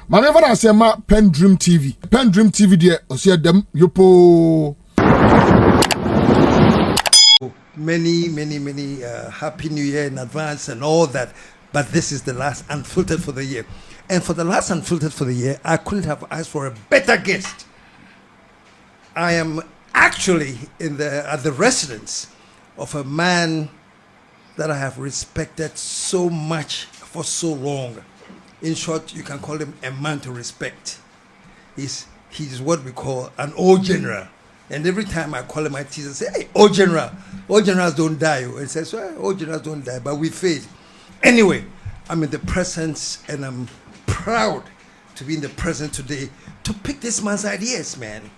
Manever I say ma PENDREAM TV. PENDREAM TV there, I see them yopo. Many happy new year in advance and all that, but this is the last Unfiltered for the year, and for the last Unfiltered for the year I couldn't have asked for a better guest. I am actually at the residence of a man that I have respected so much for so long. In short, you can call him a man to respect. He's what we call an old general. And every time I call him, I tease and say, "Hey, old general, old generals don't die." And he says, "Well, old generals don't die, but we fade." Anyway, I'm in the presence, and I'm proud to be in the presence today to pick this man's ideas, man.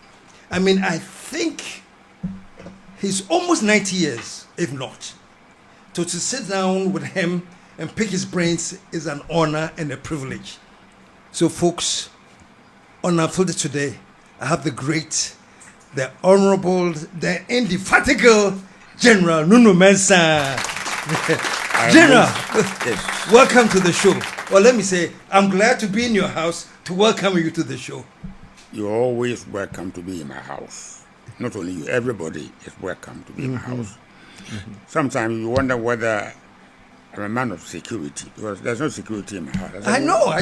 I mean, I think he's almost 90 years, if not. So to sit down with him and pick his brains is an honor and a privilege. So, folks, on Unfiltered today, I have the great, the honorable, the indefatigable General Nunoo-Mensah. General, yes. Welcome to the show. Well, let me say, I'm glad to be in your house to welcome you to the show. You're always welcome to be in my house. Not only you, everybody is welcome to be in my house. Sometimes you wonder whether I'm a man of security, because there's no security in my house. I know.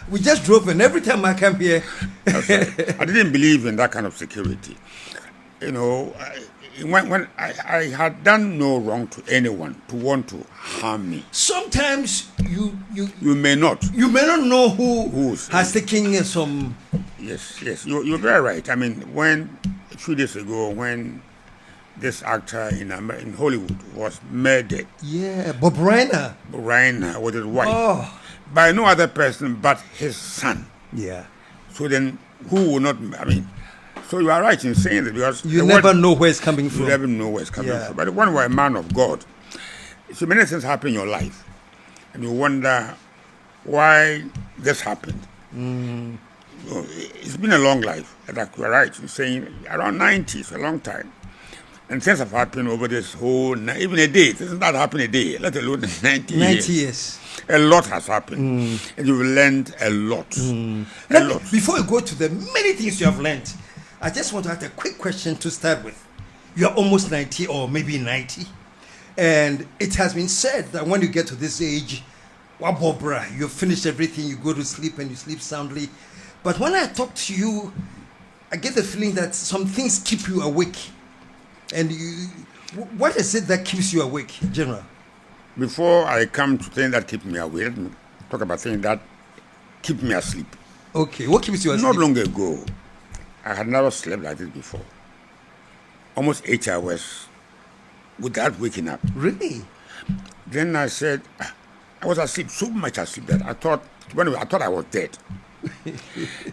We just drove in. Every time I come here, I didn't believe in that kind of security. You know, when I had done no wrong to anyone to want to harm me. Sometimes you may not know who has taken some. Yes, you're very right. I mean, a few days ago, when this actor in Hollywood was murdered. Yeah, Bob Reiner with his wife. By no other person but his son. Yeah. So then, who will not? I mean, so you are right in saying that, because you never know where it's coming from. You never know where it's coming from. But when you are a man of God, so many things happen in your life, and you wonder why this happened. It's been a long life. Like you are right in saying around 90, it's a long time. And things have happened over this whole, even a day. It doesn't happen a day, let alone 90 years. 90 years. A lot has happened. And you've learned a lot. A lot. Before you go to the many things you have learned, I just want to ask a quick question to start with. You are almost 90 or maybe 90. And it has been said that when you get to this age, wabobra, you've finished everything, you go to sleep and you sleep soundly. But when I talk to you, I get the feeling that some things keep you awake. And what is it that keeps you awake, General? Before I come to things that keep me awake, let me talk about things that keep me asleep. Okay, what keeps you asleep? Not long ago, I had never slept like this before. Almost 8 hours without waking up. Really? Then I said, I was asleep, so much asleep that I thought I was dead.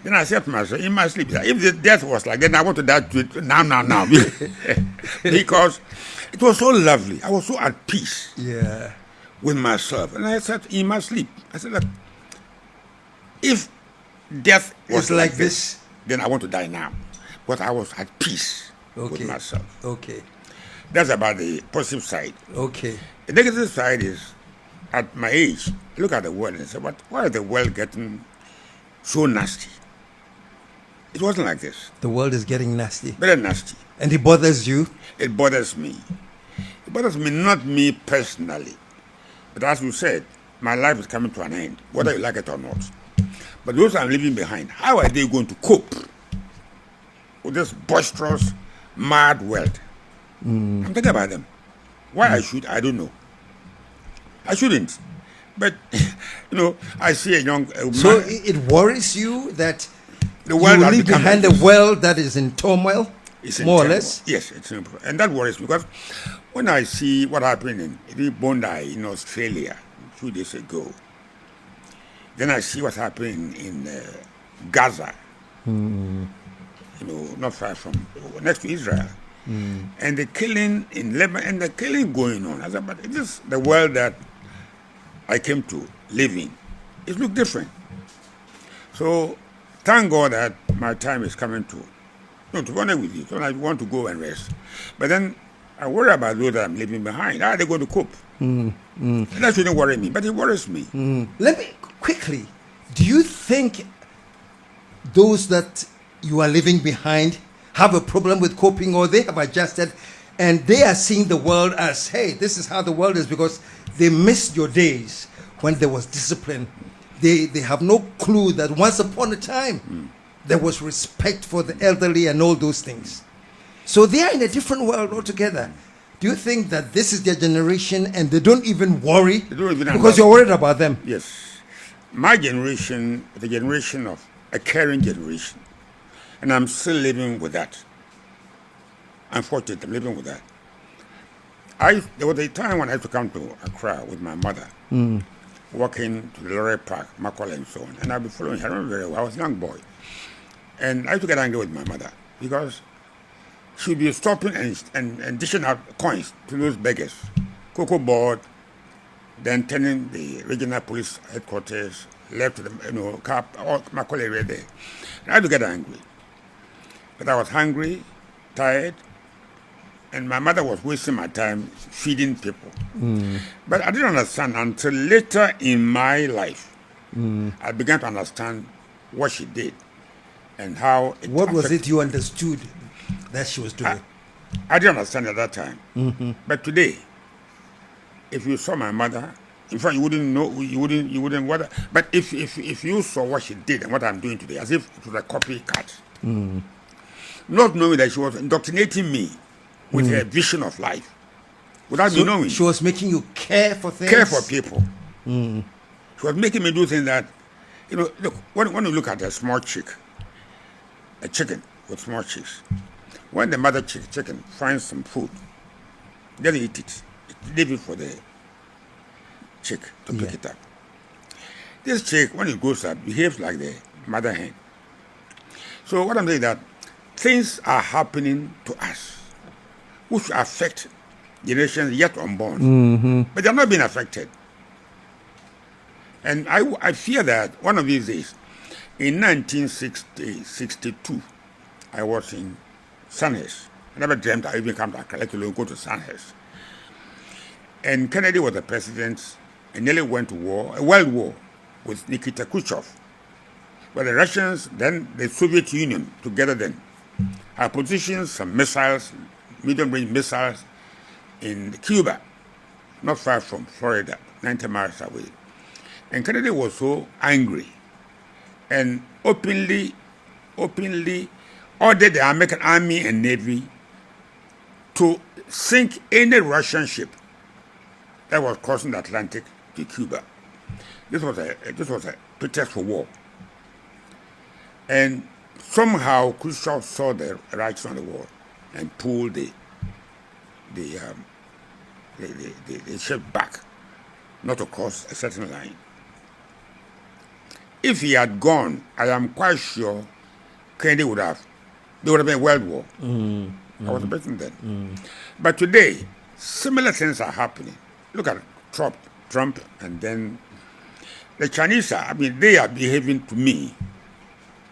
Then I said to myself, in my sleep, if the death was like that, I want to die now. Because it was so lovely. I was so at peace with myself. And I said, in my sleep, I said, look, if death was like this, then I want to die now. But I was at peace with myself. Okay. That's about the positive side. Okay. The negative side is, at my age, look at the world and say, why is the world getting so nasty? It wasn't like this. The world is getting nasty. Very nasty. And it bothers you? It bothers me. It bothers me, not me personally. But as you said, my life is coming to an end, whether you like it or not. But those I'm leaving behind, how are they going to cope with this boisterous, mad world? I'm thinking about them. Why I should, I don't know. I shouldn't. But, I see a young man. So it worries you that the world you leave behind a world that is in turmoil, more or less? Yes, it's in turmoil. And that worries me, because when I see what happened in Bondi in Australia a few days ago, then I see what happened in Gaza, not far from, next to Israel. And the killing in Lebanon, and the killing going on. I said, but it is the world that I came to live in. It looks different. So thank God that my time is coming to be honest with you. So I want to go and rest. But then I worry about those that I'm leaving behind. How are they going to cope? That shouldn't worry me, but it worries me. Let me quickly, do you think those that you are leaving behind have a problem with coping, or they have adjusted and they are seeing the world as, hey, this is how the world is, because they missed your days when there was discipline. They have no clue that once upon a time there was respect for the elderly and all those things. So they are in a different world altogether. Do you think that this is their generation and they don't even worry? They don't even because you're worried about them? Yes. My generation, the generation of a caring generation. And I'm still living with that. Unfortunately, I'm living with that. There was a time when I used to come to Accra with my mother, walking to the Lorry Park, Macaulay and so on. And I'd be following her. I remember very well. I was a young boy. And I used to get angry with my mother because she'd be stopping and dishing out coins to those beggars. Cocoa board, then turning the regional police headquarters, left to the car, all Macaulay right there. And I had to get angry. But I was hungry, tired, and my mother was wasting my time feeding people. But I didn't understand until later in my life. I began to understand what she did and how it What was it you understood that she was doing? I didn't understand at that time. But today, if you saw my mother, in fact, you wouldn't know, you wouldn't what. But if you saw what she did and what I'm doing today, as if it was a copycat, not knowing that she was indoctrinating me with her vision of life, without me knowing. She was making you care for things. Care for people. She was making me do things that, look, when you look at a small chick, a chicken with small chicks, when the mother chicken finds some food, they don't eat it. Leave it for the chick to pick it up. This chick, when it grows up, behaves like the mother hen. So what I'm saying is that things are happening to us which affect generations yet unborn, but they're not being affected. And I fear that one of these days, in 1962, I was in Sandhurst. I never dreamed I even come to Accra, let alone go to Sandhurst. And Kennedy was the president and nearly went to war, a world war, with Nikita Khrushchev. But the Russians, then the Soviet Union, together then, had positions, some missiles, medium-range missiles, in Cuba, not far from Florida, 90 miles away. And Kennedy was so angry and openly ordered the American Army and Navy to sink any Russian ship that was crossing the Atlantic to Cuba. This was a pretext for war. And somehow Khrushchev saw the writing on the wall and pulled the ship back, not to cross a certain line. If he had gone, I am quite sure Kennedy there would have been a world war. I was betting then. But today, similar things are happening. Look at Trump, and then the Chinese they are behaving to me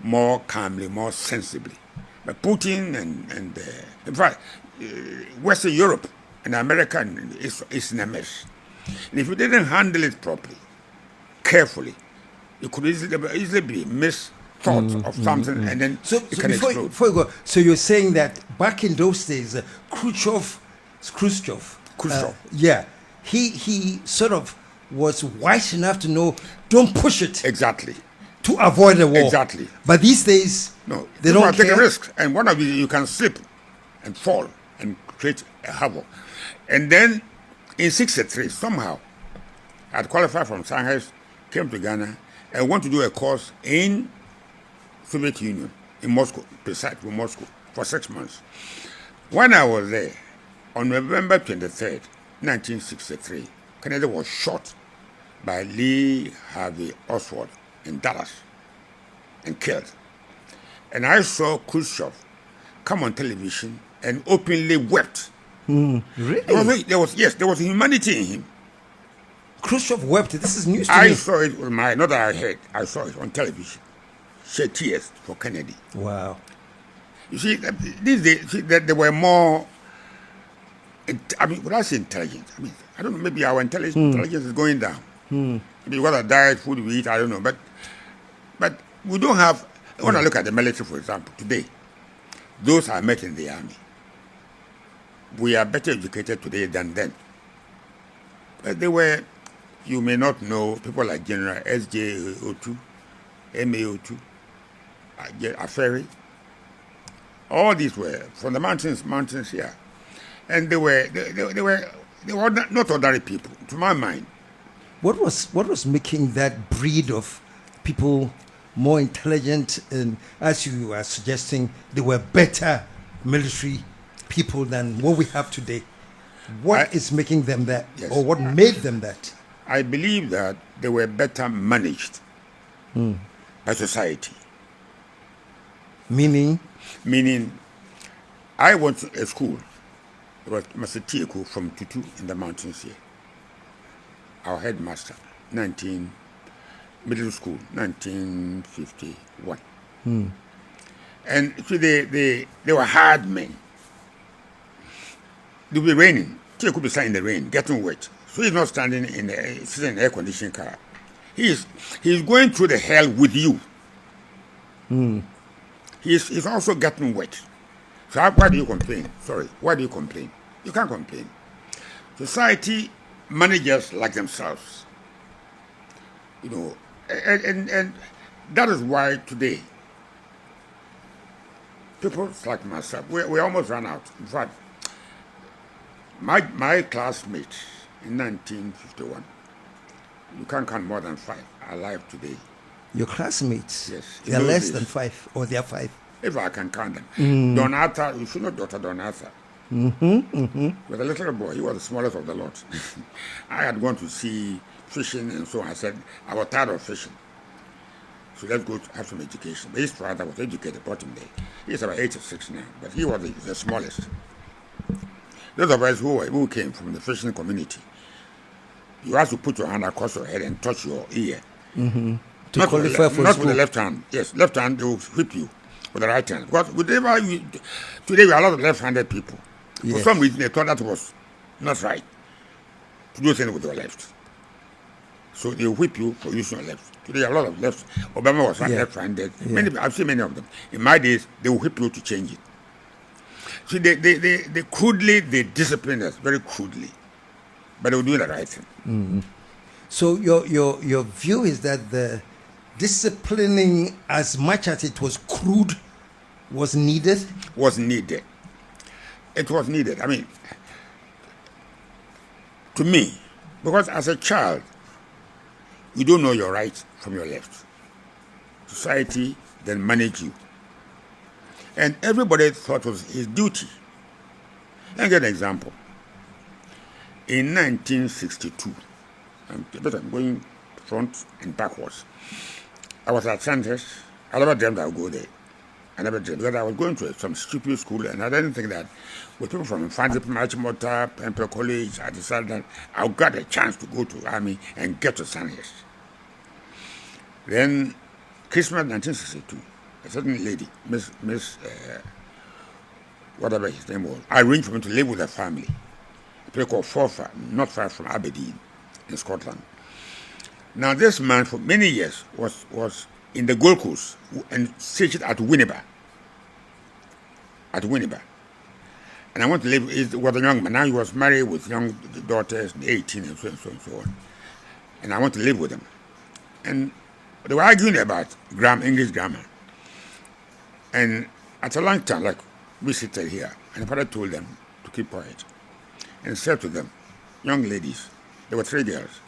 more calmly, more sensibly. But Putin and in fact, Western Europe and America is in a mess. And if you didn't handle it properly, carefully, it could easily be misthought of something, and then it can explode. Before you go, so you're saying that back in those days, Khrushchev, he sort of was wise enough to know, don't push it. Exactly. To avoid a war. Exactly. But these days, no, they don't take care. a risk, and one of you can slip and fall and create a havoc. And then in '63, somehow, I had qualified from Sandhurst, came to Ghana, and went to do a course in Soviet Union, in Moscow, precisely Moscow, for 6 months. When I was there, on November 23rd, 1963, Kennedy was shot by Lee Harvey Oswald in Dallas and killed. And I saw Khrushchev come on television and openly wept. Really? There was humanity in him. Khrushchev wept. This is news to I me. saw it with my, not that I heard, I saw it on television. Shed tears for Kennedy. Wow. You see, these days, there were more, when I say intelligence, I don't know, maybe our intelligence is going down. Maybe what a diet, food we eat, I don't know. But we don't have, When I look at the military, for example, today, those I met in the army, we are better educated today than then. But they were, you may not know, people like General SJ02, MA02, Aferi. All these were from the mountains here. And they were not ordinary people, to my mind. What was making that breed of people more intelligent, and as you are suggesting, they were better military people than what we have today? What is making them that, or what made them that? I believe that they were better managed by society. Meaning, I went to a school. It was Master Tieku from Tutu in the mountains here. Our headmaster, middle school, 1951. And so they were hard men. It would be raining. Tieku would be standing in the rain, getting wet. So he's not standing sitting in an air-conditioned car. He's going through the hell with you. He's also getting wet. So why do you complain? Sorry, why do you complain? You can't complain. Society managers like themselves. You know, and that is why today, people like myself, we almost ran out. In fact, my classmates in 1951, you can't count more than 5 alive today. Your classmates? Yes. They're less than 5, or they're 5? If I can count them. Don Arthur, you should know Dr. Don Arthur. With a little boy, he was the smallest of the lot. I had gone to see fishing, and so I said, I was tired of fishing. So let's go to have some education. But his father was educated, brought him there. He's about 86 now, but he was the smallest. Those of us who came from the fishing community, you have to put your hand across your head and touch your ear. To qualify for not school. with the left hand. Yes, left hand, they will whip you with the right hand. Because today we are a lot of left-handed people. Yes. For some reason, they thought that was not right to do things with your left. So they whip you for using your left. Today, a lot of left. Obama was left-handed. Yeah. I've seen many of them. In my days, they will whip you to change it. So they crudely, they discipline us very crudely, but they will do the right thing. So your view is that the disciplining, as much as it was crude, was needed? Was needed. It was needed. I mean, to me, because as a child, you don't know your right from your left. Society then manage you. And everybody thought it was his duty. Let me get an example. In 1962, I'm going front and backwards. I was at Sandhurst. I never dreamed I would go there. I never dreamed, because I was going to some stupid school, and I didn't think that with people from Fancy, Machimota, Pemper College, I decided that I got a chance to go to the army and get to Sandhurst. Then, Christmas 1962, a certain lady, Miss whatever his name was, I arranged for him to live with a family. A place called Forfar, not far from Aberdeen, in Scotland. Now, this man for many years was in the Gold Coast and stationed at Winneba. And I want to live, he was a young man. Now he was married with young daughters, 18 and so on and so on. And I want to live with him. And they were arguing about English grammar. And at a lunchtime, like we seated here, and the father told them to keep quiet and said to them, young ladies, there were 3 girls.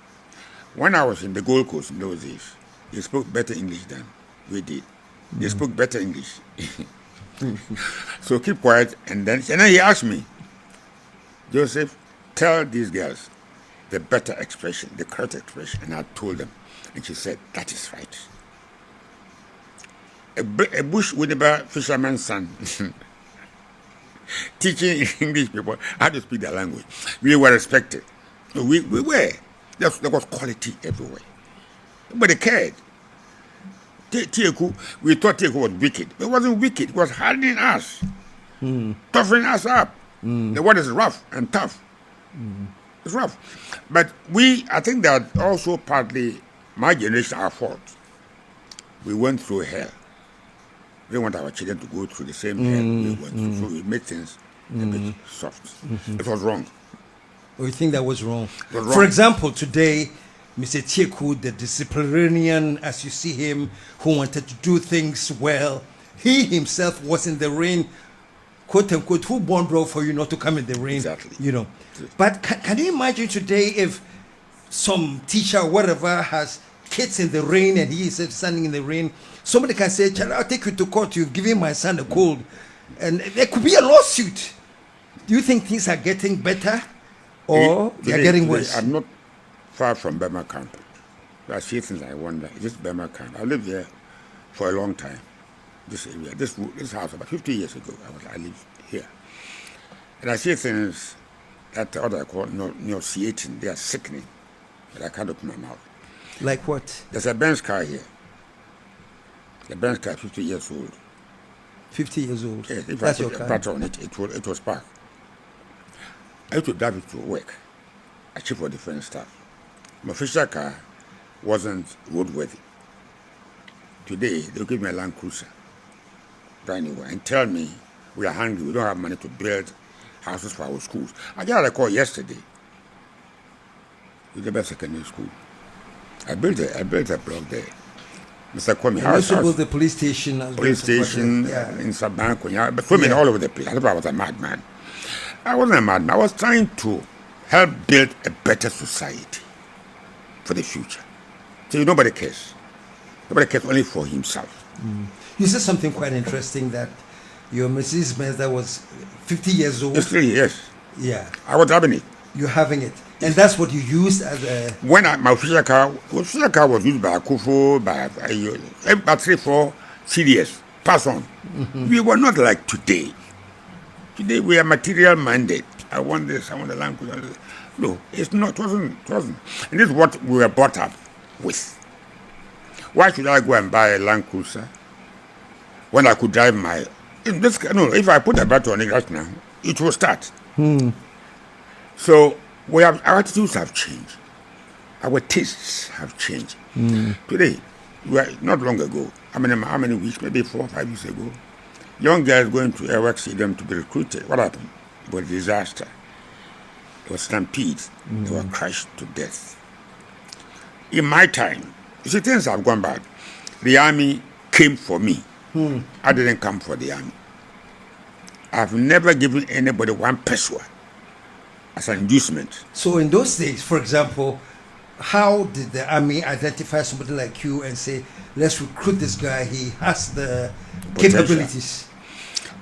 When I was in the Gold Coast in those days, they spoke better English than we did. They spoke better English. So keep quiet. And then he asked me, Joseph, tell these girls the better expression, the correct expression. And I told them. And she said, that is right. A bush Winneba fisherman's son teaching English people how to speak their language. We were respected. We were. There was quality everywhere. Nobody cared. Tieku, we thought Tieku was wicked. It wasn't wicked. It was hardening us, toughening us up. The word is rough and tough. It's rough. But I think that also partly my generation, our fault. We went through hell. We don't want our children to go through the same hell we went through. So we made things a bit soft. It was wrong. Or you think that was wrong? It was wrong. For example, today, Mr. Tieku, the disciplinarian, as you see him, who wanted to do things well, he himself was in the rain, quote unquote, who bond road for you not to come in the rain? Exactly. You know. But can you imagine today if some teacher or whatever has kids in the rain and he is standing in the rain, somebody can say, "Child, I'll take you to court, you've given my son a cold." And there could be a lawsuit. Do you think things are getting better or they're getting worse? I'm not far from Burma camp. I see things I wonder. Is this Burma camp? I lived there for a long time. This area, this house, about 50 years ago, I lived here. And I see things that other call nauseating. They are sickening. But I can't open my mouth. Like what? There's a Benz car here. The Benz car, 50 years old. 50 years old. Yes, if That's I your put a car. battery on it, it was parked. I used to drive it to work. I chief of defense staff. My official car wasn't roadworthy. Today, they'll give me a Land Cruiser, brand new one, and tell me we are hungry, we don't have money to build houses for our schools. I got a call yesterday with the best secondary school. I built a block there. Mr. Kwame, And also built the police station. As police well. station Yeah. in Sabanko, but swimming all over the place. I thought I was a madman. I wasn't a madman. I was trying to help build a better society for the future. So nobody cares. Nobody cares only for himself. You said something quite interesting that your Mrs. Mensah was 50 years old. It's 3 years. Yeah, I was having it. you're having it. And that's what you used as a... When my official car was used by Akufo, by about 3-4 CDS, pass on. We were not like today. Today we are material minded. I want this, I want the Land Cruiser. No, it's not, it wasn't. And this is what we were brought up with. Why should I go and buy a Land Cruiser when I could drive my... if I put a battery on it right now, it will start. So our attitudes have changed. Our tastes have changed. Today, not long ago, how many weeks, maybe 4 or 5 weeks ago, young girls going to Airwork Stadium to be recruited. What happened? It was a disaster. It was stampedes. They were crushed to death. In my time, you see, things have gone bad. The army came for me. I didn't come for the army. I've never given anybody one peso as an inducement. So in those days, for example, how did the army identify somebody like you and say, let's recruit this guy, he has the Potential. capabilities?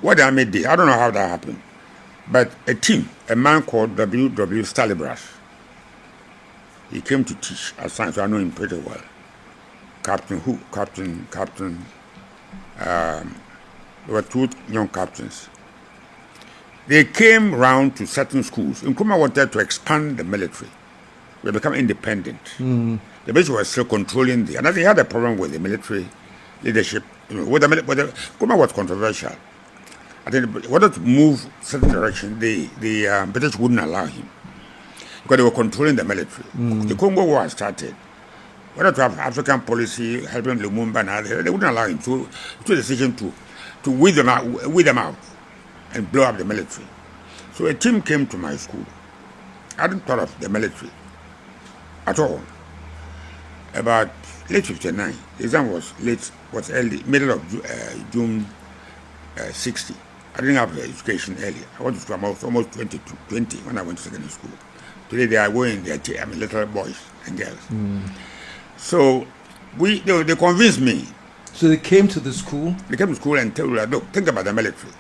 What the army did, I don't know how that happened, but a man called W.W. Stalibras, he came to teach at science, so I know him pretty well. There were 2 young captains. They came round to certain schools. Nkrumah wanted to expand the military. We become independent. The British were still controlling and they had a problem with the military leadership. Nkrumah was controversial. I think he wanted to move certain direction. The British wouldn't allow him because they were controlling the military. The Congo War started. Wanted to have African policy helping Lumumba and others. They wouldn't allow him. So he took a decision to weed them out and blow up the military. So a team came to my school. I hadn't thought of the military at all. About late 59, the exam was early, middle of June 60. I didn't have education earlier. I went to school, I was almost 20 when I went to secondary school. Today they are going, little boys and girls. So they convinced me. So they came to the school? They came to school and told me, look, think about the military.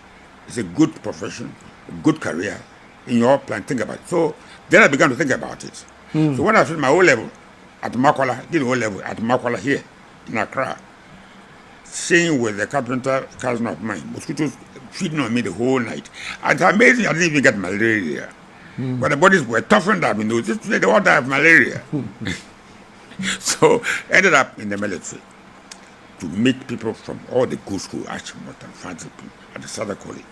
It's a good profession, a good career. In your plan, think about it. So then I began to think about it. So when I finished my O-level at Makwala, did O-level at Makwala here in Accra, staying with the carpenter cousin of mine, mosquitoes feeding on me the whole night. It's amazing I didn't even get malaria. But the bodies were toughened up in those days. They all die of malaria. So ended up in the military to meet people from all the good schools, Achimota, Fantipi, at the Southern College.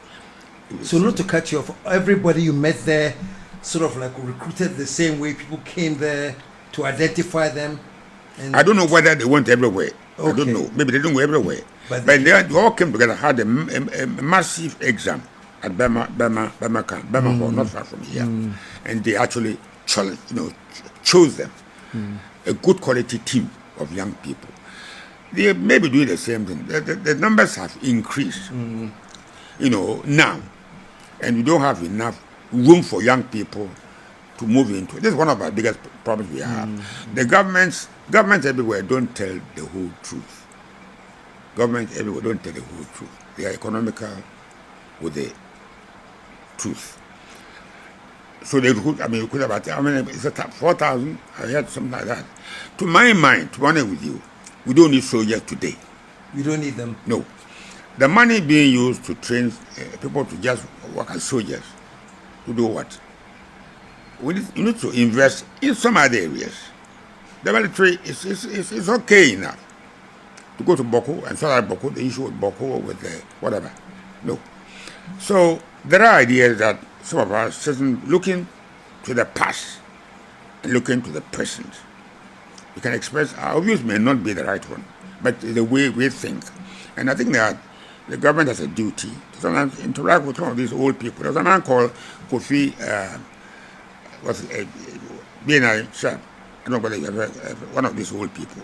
So not to cut you off, everybody you met there sort of like recruited the same way, people came there to identify them? And I don't know whether they went everywhere. I Okay. don't know. Maybe they didn't go everywhere. But they all came together, had a massive exam at Burma Hall, not far from here, and they actually chose them, a good quality team of young people. They may be doing the same thing. The numbers have increased, now, and we don't have enough room for young people to move into. This is one of our biggest problems we have. The governments everywhere don't tell the whole truth. Governments everywhere don't tell the whole truth. They are economical with the truth. So they recruit, recruit about, it's 4,000, I heard something like that. To my mind, to be honest with you, we don't need soldiers today. We don't need them? No. The money being used to train people to just work as soldiers, to do what? We need to invest in some other areas. The military is okay enough to go to Boko and sort out Boko, the issue with Boko, with whatever. No. So there are ideas that some of us citizens looking to the past and looking to the present. We can express our views may not be the right one, but the way we think. And I think that the government has a duty to sometimes interact with some of these old people. There's a man called Kofi, B&I Sharp. I don't know whether you ever one of these old people.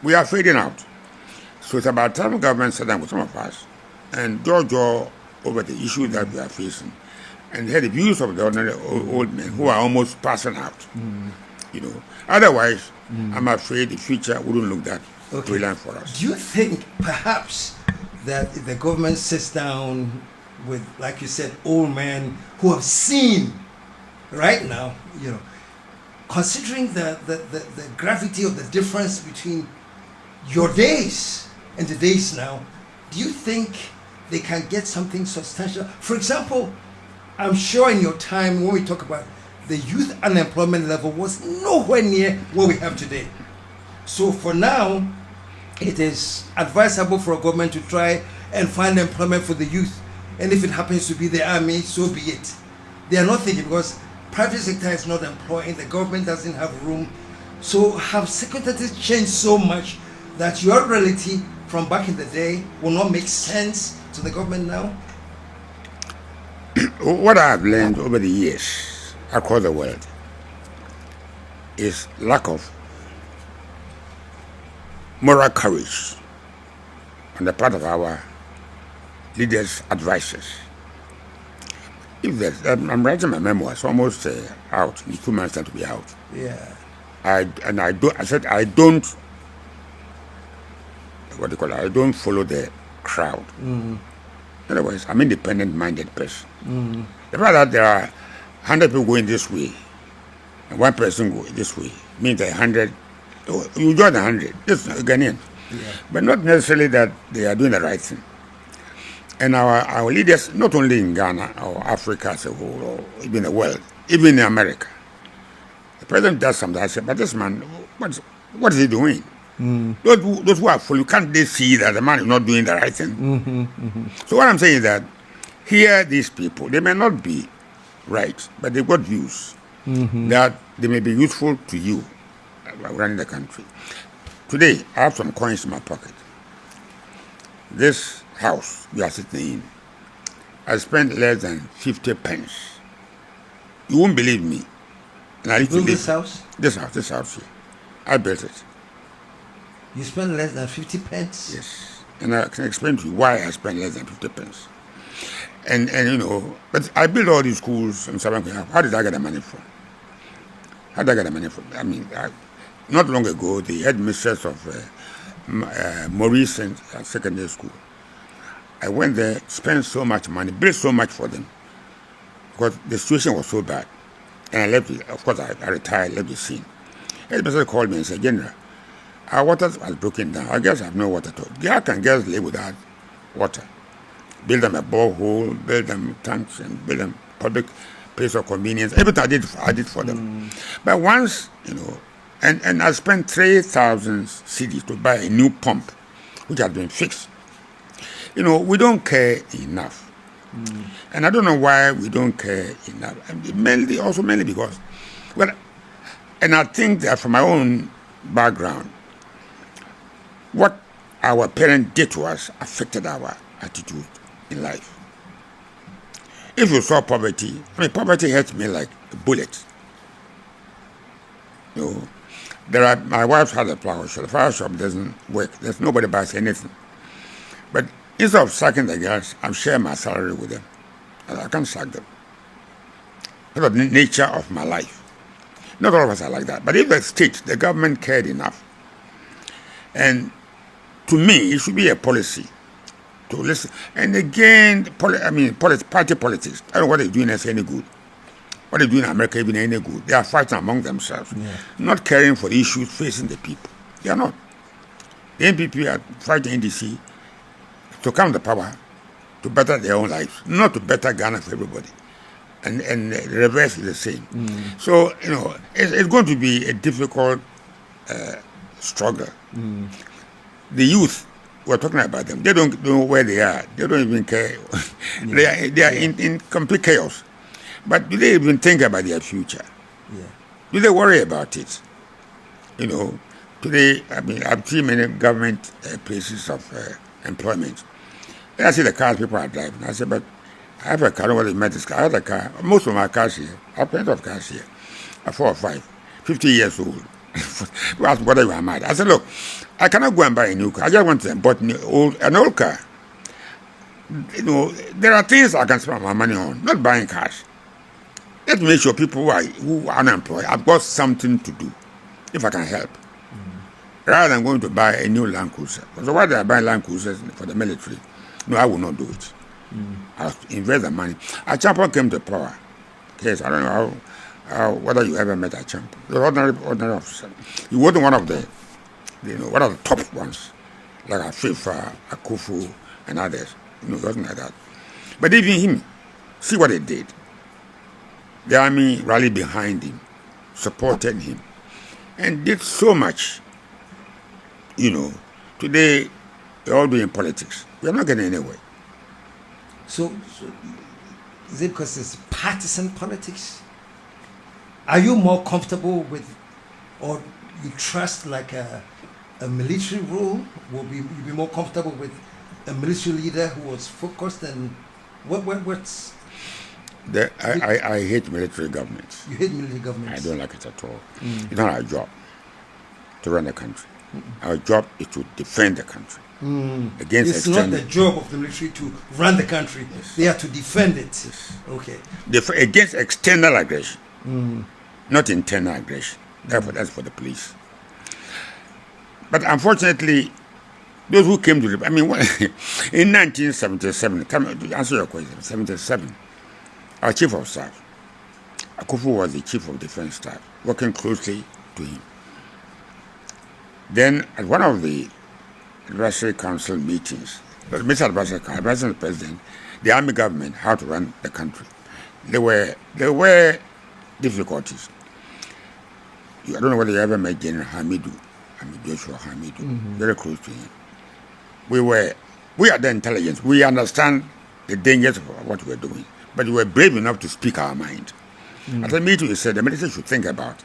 We are fading out. So it's about time the government sat down with some of us and draw over the issues that we are facing and hear the views of the ordinary old men who are almost passing out. Otherwise, I'm afraid the future wouldn't look that brilliant for us. Do you think perhaps that if the government sits down with, like you said, old men who have seen right now, considering the gravity of the difference between your days and the days now, do you think they can get something substantial? For example, I'm sure in your time when we talk about the youth unemployment level was nowhere near what we have today. So for now, it is advisable for a government to try and find employment for the youth. And if it happens to be the army, so be it. They are not thinking because private sector is not employing, the government doesn't have room. So have circumstances changed so much that your reality from back in the day will not make sense to the government now? What I have learned over the years across the world is lack of moral courage on the part of our leaders, advisors. If there's, I'm writing my memoirs, almost out in 2 months time to be out. Yeah. I said I don't. What do you call it? I don't follow the crowd. In other words, I'm an independent-minded person. The fact that there are 100 people going this way and one person going this way means that 100, you join 100, just Ghanaian. Yeah. But not necessarily that they are doing the right thing. And our leaders, not only in Ghana or Africa as a whole, or even the world, even in America, the president does something. I said, but this man, what is he doing? Those who are following, can't they see that the man is not doing the right thing? So what I'm saying is that here, these people, they may not be right, but they've got views that they may be useful to you running the country. Today, I have some coins in my pocket. This house we are sitting in, I spent less than 50 pence. You won't believe me. And I You built this house? This house here. I built it. You spent less than 50 pence? Yes. And I can explain to you why I spent less than 50 pence. And but I built all these schools in Southern Kenya. How did I get the money from? How did I get the money from? Not long ago, the headmistress of Maurice Secondary School, I went there, spent so much money, built so much for them, because the situation was so bad. And I left it. Of course, I retired, left the scene. The headmistress called me and said, General, our water has broken down. I guess I have no water to. Yeah, I can just live without water. Build them a borehole, build them tanks, and build them public place of convenience. Everything I did for them. But once, and I spent 3,000 cedis to buy a new pump, which had been fixed. We don't care enough. And I don't know why we don't care enough. And mainly because, and I think that from my own background, what our parents did to us affected our attitude in life. If you saw poverty, poverty hurt me like a bullet. My wife had a flower shop. The flower shop doesn't work. There's nobody buys anything. But instead of sacking the girls, I'm sharing my salary with them. And I can't sack them. Because of the nature of my life. Not all of us are like that. But if the state, the government cared enough, and to me, it should be a policy to listen. And again, party politics. I don't know what they're doing as any good. What they do in America even any good. They are fighting among themselves, not caring for the issues facing the people. They are not. The NPP are fighting NDC to come to power, to better their own lives, not to better Ghana for everybody. And the reverse is the same. So, it's going to be a difficult struggle. The youth, we're talking about them, they don't know where they are. They don't even care. They are in complete chaos. But do they even think about their future? Do they worry about it? Today, I've seen many government places of employment. And I see the cars people are driving. I said, but I have a car. I don't know whether you met this car. I have a car. Most of my cars here, I have plenty of cars here, are 4 or 5, 50 years old. Whether you are mad. I said, look, I cannot go and buy a new car. I just want to buy an old car. There are things I can spend my money on, not buying cars. Let's make sure people who are unemployed have got something to do, if I can help. Rather than going to buy a new Land Cruiser. So why did I buy Land Cruisers for the military? No, I will not do it. I'll invest the money. Achampon came to power. Yes, I don't know whether you ever met Achampon. The ordinary officer. He wasn't one of the top ones, like Afifa, Akufu, and others. He wasn't like that. But even him, see what he did. The army rallied behind him, supported him, and did so much. Today, we're all doing politics. We're not getting anywhere. So is it because it's partisan politics? Are you more comfortable with, or you trust like a military rule? You'll be more comfortable with a military leader who was focused and what's... I hate military governments. You hate military governments? I don't like it at all. It's not our job to run the country. Our job is to defend the country. It's not the job of the military to run the country. Yes. They are to defend it. Yes. Okay. Against external aggression, not internal aggression. Therefore, that's for the police. But unfortunately, those who came to in 1977, to answer your question, 77, our chief of staff, Akufu, was the chief of defense staff, working closely to him. Then, at one of the advisory council meetings, Mr. Advisory Council, advising the president, the army government, how to run the country, there were difficulties. I don't know whether you ever met General Hamidou, Joshua Hamidou, very close to him. We are the intelligence. We understand the dangers of what we're doing, but we were brave enough to speak our mind. At the meeting, he said the military should think about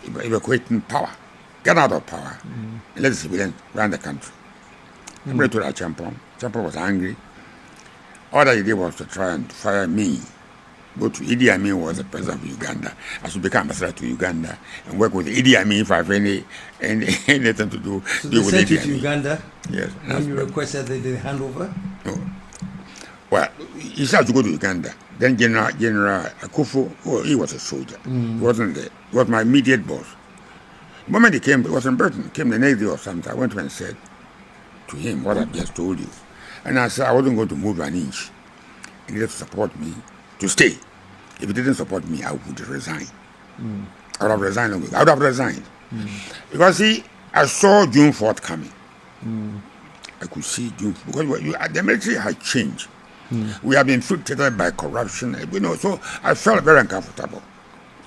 evacuating power. Get out of power and let the civilians run the country. Somebody told Achampon. Achampon was angry. All that he did was to try and fire me. Go to Idi Amin, was the president of Uganda. I should become ambassador to Uganda and work with Idi Amin if I have anything to do so with they sent Idi you to Amin. Uganda? Yes. And you requested they did hand over? No. Well, he said to go to Uganda. Then General Akufu, he was a soldier. He wasn't there. He was my immediate boss. The moment he came, it was in Britain, he came the next day or something, I went to him and said to him what I've just told you. And I said I wasn't going to move an inch. He needed to support me to stay. If he didn't support me, I would resign. I would have resigned. I would have resigned. Because I saw June 4th coming. I could see June, because the military had changed. We have been infiltrated by corruption, so I felt very uncomfortable.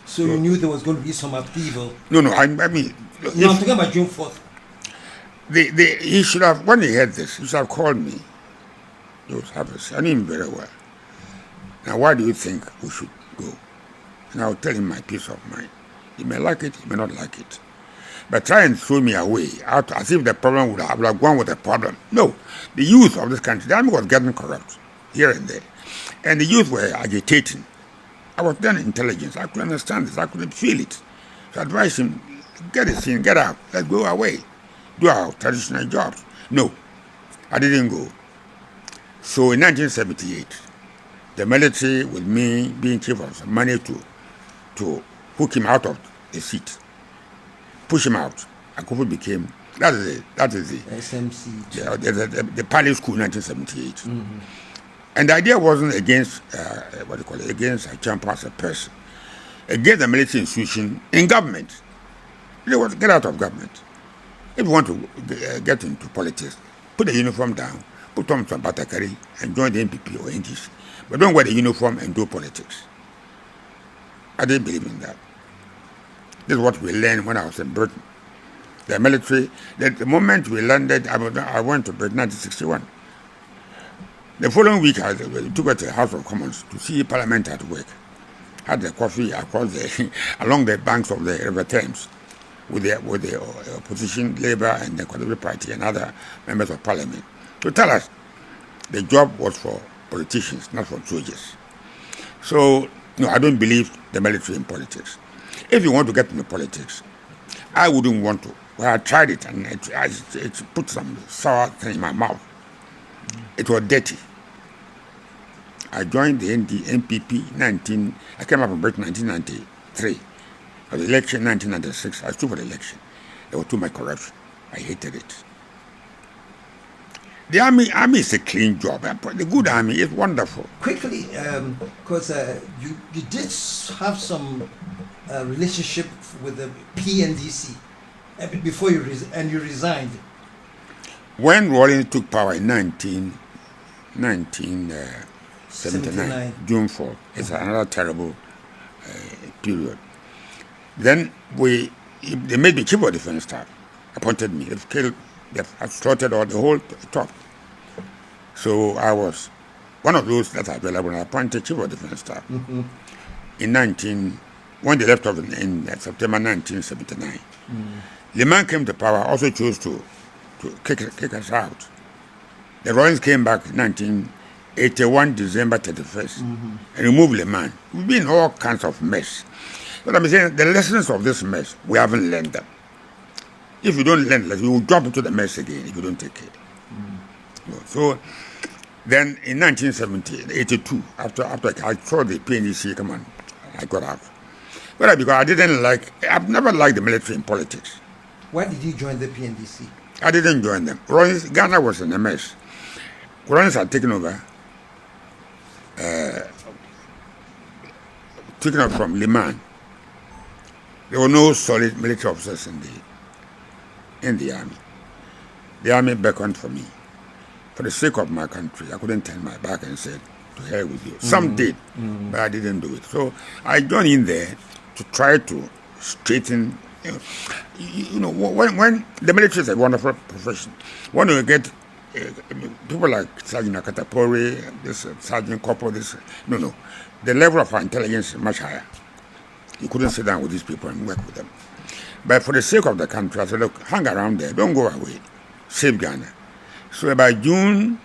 So you knew there was going to be some upheaval? No, I'm talking about June 4th. He should have, when he heard this, he should have called me. He was happy. I knew him very well. Now, why do you think we should go? And I'll tell him my peace of mind. He may like it, he may not like it. but try and throw me away out as if the problem would have gone with the problem. No, the youth of this country, the army was getting corrupt here and there, and the youth were agitating. I was then intelligence. I could understand this. I could feel it. So I advised him, get this thing, get out, let's go away, do our traditional jobs. No, I didn't go. So in 1978, the military, with me being chief of some money to hook him out of the seat, push him out. Akufu became, that is the SMC. the Palace School in 1978. And the idea wasn't against, against Champa as a person, against the military institution in government. They want to get out of government. If you want to get into politics, put the uniform down, put on some batakari, and join the NPP or NGC. But don't wear the uniform and do politics. I didn't believe in that. This is what we learned when I was in Britain. The military, the moment we landed, I went to Britain in 1961. The following week, I took her to the House of Commons to see Parliament at work. Had the coffee across along the banks of the River Thames with the opposition, Labour and the Conservative Party and other members of Parliament to tell us the job was for politicians, not for soldiers. So, no, I don't believe the military in politics. If you want to get into politics, I wouldn't want to. Well, I tried it and it put some sour thing in my mouth. It was dirty. I joined the NPP I came up from Britain 1993. For the election 1996, I stood for the election. There was too much corruption. I hated it. The army is a clean job. The good army is wonderful. Quickly, because you did have some relationship with the PNDC before you resigned. When Rawlings took power in 1979, June 4th, it's another terrible period. Then they made me chief of defense staff, appointed me. They've slaughtered all the whole top. So I was one of those that are available and appointed chief of defense staff. When they left off in September 1979. The man came to power, also chose to kick us out. The Royals came back in 1981, December 31st, and removed the man. We've been in all kinds of mess. But I'm saying the lessons of this mess, we haven't learned them. If you don't learn, you will drop into the mess again if you don't take care. So then in 1982, after I saw the PNDC come on, I got out. But because I've never liked the military in politics. Why did you join the PNDC? I didn't join them. Ghana was in a mess. Rawlings had taken over from Liman. There were no solid military officers in the army. The army beckoned for me. For the sake of my country, I couldn't turn my back and say, to hell with you. Some did, but I didn't do it. So I joined in there to try to straighten. When the military is a wonderful profession, when you get people like Sergeant Akatapori, this Sergeant Corporal, the level of our intelligence is much higher. You couldn't sit down with these people and work with them. But for the sake of the country, I said, look, hang around there, don't go away, save Ghana. So by June,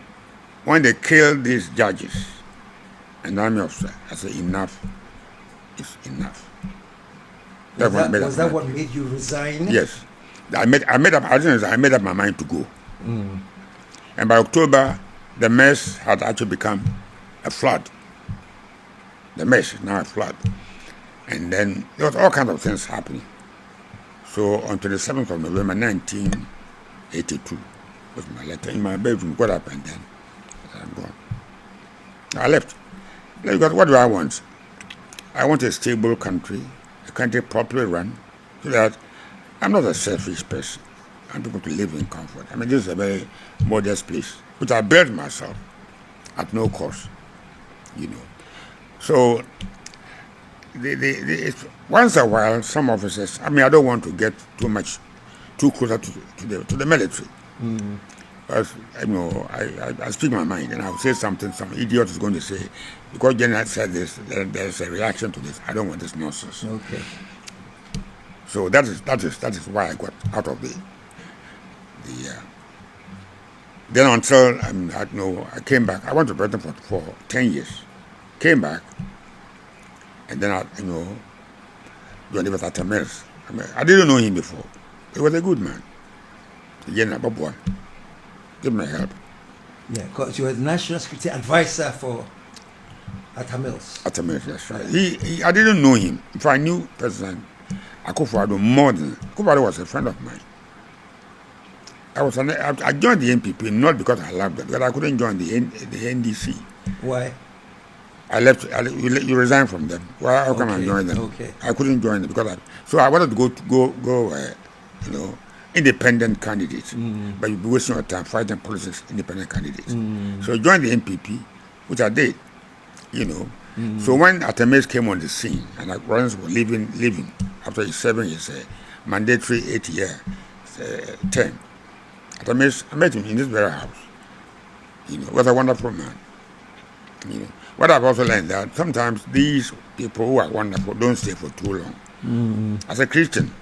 when they killed these judges and army officer, I said, enough is enough. Was that what made you resign? Yes. I made up my mind to go. And by October, the mess had actually become a flood. The mess is now a flood. And then there was all kinds of things happening. So on 27th of November 1982 was my letter in my bedroom, got up and then I'm gone. I left. Because what do I want? I want a stable country, a country properly run, so that I'm not a selfish person. I'm going to live in comfort. I mean, this is a very modest place, which I built myself at no cost, So, once a while, some officers, I don't want to get too closer to the military. Because, I speak my mind and I'll say something some idiot is going to say, because General said this, there's a reaction to this. I don't want this nonsense. Okay. So that is why I got out of the. Then until I came back. I went to Britain for 10 years. Came back, and then joined with Atamis. I didn't know him before. He was a good man. Again, Bob give me help. Yeah, because you were the National Security Advisor for Atamils. Atamis, that's right. I didn't know him. If I knew President Akufo-Addo more than Akufo-Addo was a friend of mine. I joined the NPP not because I loved it, but I couldn't join the NDC. Why? I left. You resigned from them. Well, how come I joined them? Okay. I couldn't join them because so I wanted to go independent candidates. But you'd be wasting your time fighting politics, independent candidates. So I joined the NPP, which I did. So when Atamis came on the scene and Lawrence was leaving after his 7 years mandatory 8-year term, Atamis, I met him in this very house. Was a wonderful man. What I've also learned that sometimes these people who are wonderful don't stay for too long. As a Christian,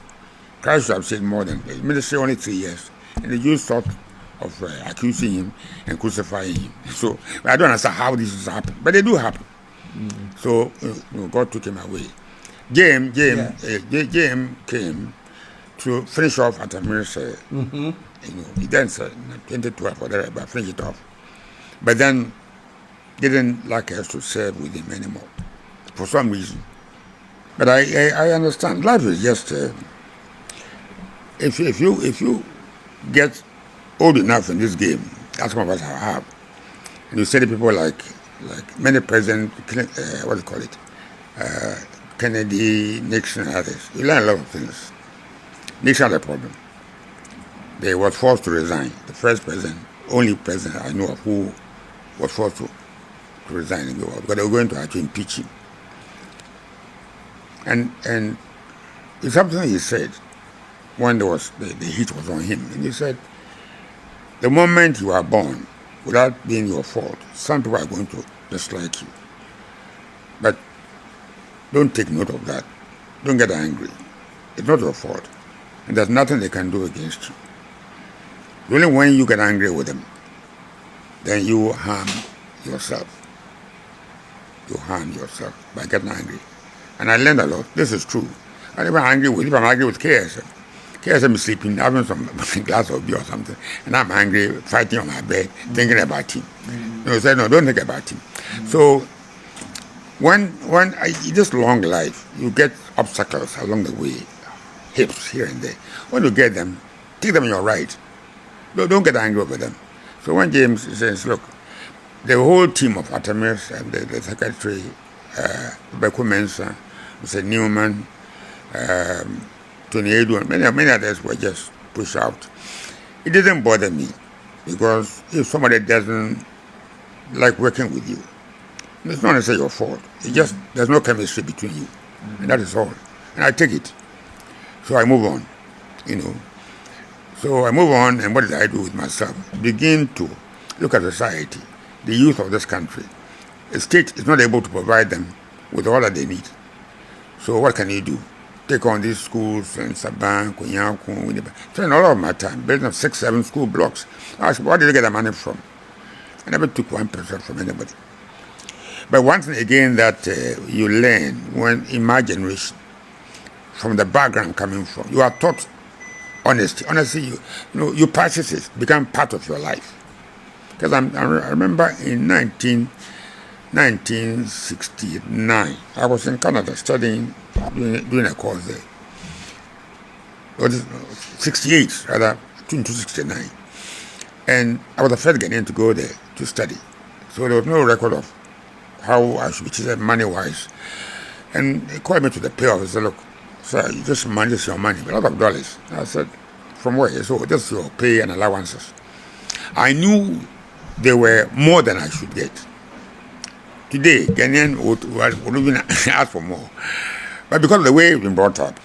Christ would have said more than ministry only 3 years, and the Jews thought of accusing him and crucifying him. So I don't understand how this has happened, but they do happen. So God took him away. James came to finish off Atamir's. He then said 2012 or whatever, but finish it off. But then didn't like us to serve with him anymore for some reason. But I understand. Life is just if you get old enough in this game, that's some of us have. And you see the people like many presidents, what do you call it, Kennedy, Nixon, and others. You learn a lot of things. Nixon had a problem. They was forced to resign. The first president, only president I know of who was forced to resign and go out because they were going to actually impeach him. And it's something he said when there was the heat was on him. And he said, the moment you are born, without being your fault, some people are going to dislike you. But don't take note of that. Don't get angry. It's not your fault. And there's nothing they can do against you. Only when you get angry with them, then you harm yourself. You harm yourself by getting angry. And I learned a lot. This is true. If I'm angry with KSM, KSM is sleeping, having some glass of beer or something, and I'm angry, fighting on my bed, thinking about him. I said, no, don't think about him. So when this long life, you get obstacles along the way, hips here and there. When you get them, take them in your right. Don't get angry over them. So when James says, look, the whole team of Atamis and the secretary, Nunoo-Mensah, Mr. Newman, Tony Edwin, many others were just pushed out. It didn't bother me because if somebody doesn't like working with you, it's not necessarily your fault. It's just there's no chemistry between you, and that is all. And I take it. So I move on, So I move on, and what did I do with myself? Begin to look at society, the youth of this country. The state is not able to provide them with all that they need. So what can you do? Take on these schools in Saban, Kunyaku, Winnipeg. Spend a lot of my time building up 6-7 school blocks. I asked, where did you get the money from? I never took 1% from anybody. But one thing again that you learn when in my generation, from the background coming from, you are taught honesty. Honestly, you practice it, become part of your life. Because I remember in 1969, I was in Canada studying, doing a course there. It was 68, rather, 1969. And I was the first Ghanaian to go there to study. So there was no record of how I should be treated money-wise. And they called me to the pay office and said, look, sir, this is your money, a lot of dollars. I said, from where? So this is your pay and allowances. I knew they were more than I should get. Today, Ghanaian would even ask for more. But because of the way we've been brought up.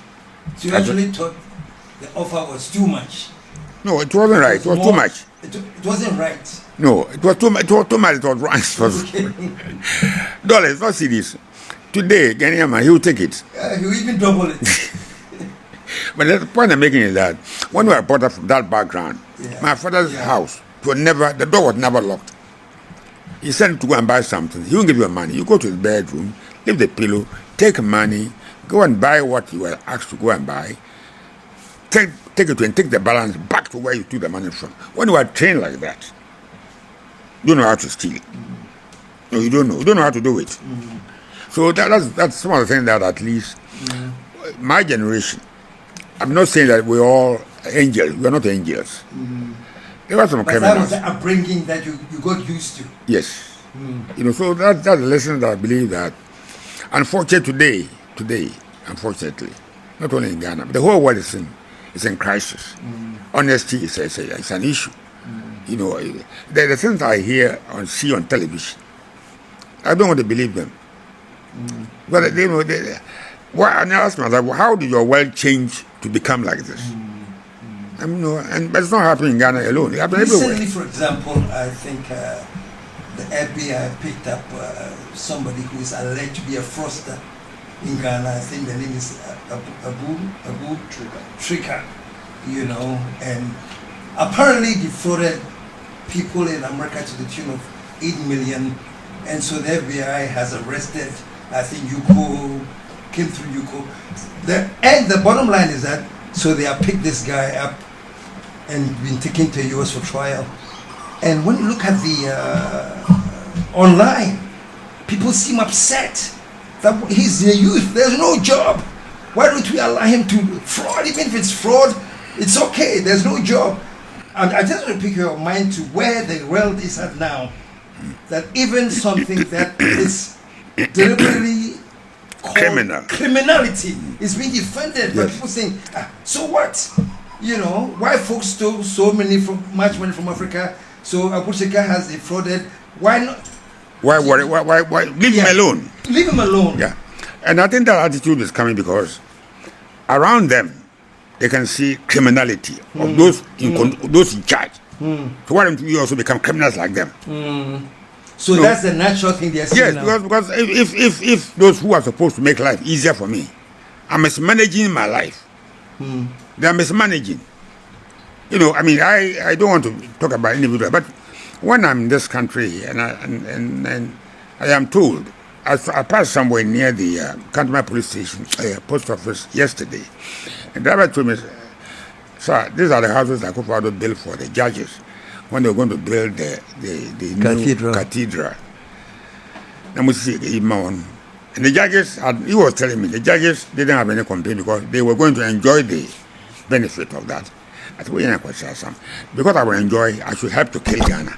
So you actually thought the offer was too much? No, it wasn't right. It was too much. It wasn't right? No, it was too much. It was too much. It was wrong. It was dollars, not CDs. Today, Ghanaian man, he will take it. He will even double it. But the point I'm making is that when we are brought up from that background, my father's house the door was never locked. He sent to go and buy something. He won't give you money. You go to the bedroom, leave the pillow, take money, go and buy what you were asked to go and buy. Take it and take the balance back to where you took the money from. When you are trained like that, you know how to steal. No, you don't know. You don't know how to do it. So that's some of the things that at least my generation. I'm not saying that we're all angels. We're not angels. There were some criminals. That was the upbringing that you got used to. Yes. So that's the lesson that I believe that, unfortunately, today, unfortunately, not only in Ghana, but the whole world is in crisis. Honesty is an issue. The things I hear and see on television, I don't want to believe them. But and I ask myself, how did your world change to become like this? But it's not happening in Ghana alone. It happens everywhere. Recently, for example, I think the FBI picked up somebody who is alleged to be a fraudster in Ghana. I think the name is Abu Trika, and apparently defrauded people in America to the tune of 8 million. And so the FBI has arrested, I think, Yuko, came through Yuko. The bottom line is that, so they have picked this guy up and been taken to US for trial. And when you look at the online, people seem upset that he's a youth, there's no job. Why don't we allow him to fraud? Even if it's fraud, it's okay, there's no job. And I just want to pick your mind to where the world is at now. That even something that is deliberately called criminality is being defended by people saying, so what? Why folks stole much money from Africa? So Abu Trika has defrauded. Why not? Why worry? Why leave him alone? Leave him alone. Yeah, and I think that attitude is coming because around them they can see criminality of those in charge. So why don't we also become criminals like them? So that's the natural thing they are seeing now. Yes, because if those who are supposed to make life easier for me are mismanaging my life, they are mismanaging. I don't want to talk about individual, but when I'm in this country and I am told, I passed somewhere near the Cantonment police station, post office yesterday, and the driver told me, sir, these are the houses that Kufuor built for the judges when they were going to build the new cathedral. And the judges, he was telling me, the judges didn't have any complaint because they were going to enjoy the benefit of that. I said, because I will enjoy, I should help to kill Ghana.